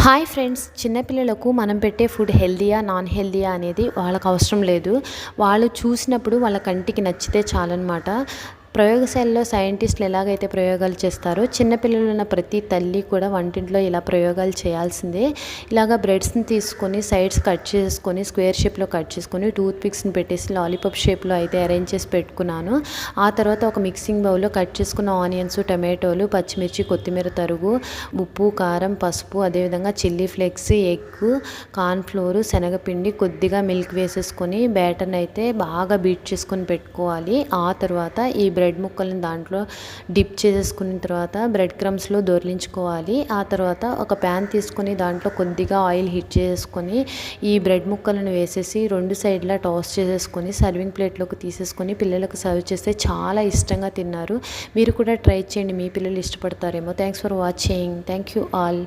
Hi friends, చిన్నపిల్లలకు మనం పెట్టే ఫుడ్ హెల్తీయా నాన్ హెల్తీయా అనేది వాళ్ళకు అవసరం లేదు. వాళ్ళు చూసినప్పుడు వాళ్ళ కంటికి నచ్చితే చాలన్నమాట. ప్రయోగశాలలో సైంటిస్టులు ఎలాగైతే ప్రయోగాలు చేస్తారో చిన్నపిల్లలు ఉన్న ప్రతి తల్లి కూడా వంటింట్లో ఇలా ప్రయోగాలు చేయాల్సిందే. ఇలాగ బ్రెడ్స్ని తీసుకొని సైడ్స్ కట్ చేసుకొని స్క్వేర్ షేప్లో కట్ చేసుకొని టూత్ పిక్స్ని పెట్టేసి లాలీపాప్ షేప్లో అయితే అరేంజ్ చేసి పెట్టుకున్నాను. ఆ తర్వాత ఒక మిక్సింగ్ బౌల్లో కట్ చేసుకున్న ఆనియన్స్, టమాటోలు, పచ్చిమిర్చి, కొత్తిమీర తరుగు, ఉప్పు, కారం, పసుపు, అదేవిధంగా చిల్లీ ఫ్లేక్స్, ఎగ్, కార్న్ఫ్లోరు, శనగపిండి, కొద్దిగా మిల్క్ వేసేసుకొని బ్యాటర్ని అయితే బాగా బీట్ చేసుకొని పెట్టుకోవాలి. ఆ తర్వాత ఈ బ్రెడ్ ముక్కలను దాంట్లో డిప్ చేసేసుకున్న తర్వాత బ్రెడ్ క్రమ్స్లో దొర్లించుకోవాలి. ఆ తర్వాత ఒక ప్యాన్ తీసుకొని దాంట్లో కొద్దిగా ఆయిల్ హీట్ చేసుకొని ఈ బ్రెడ్ ముక్కలను వేసేసి రెండు సైడ్లా టాస్ చేసేసుకొని సర్వింగ్ ప్లేట్లోకి తీసేసుకొని పిల్లలకు సర్వ్ చేస్తే చాలా ఇష్టంగా తిన్నారు. మీరు కూడా ట్రై చేయండి, మీ పిల్లలు ఇష్టపడతారేమో. Thanks for watching. Thank you all.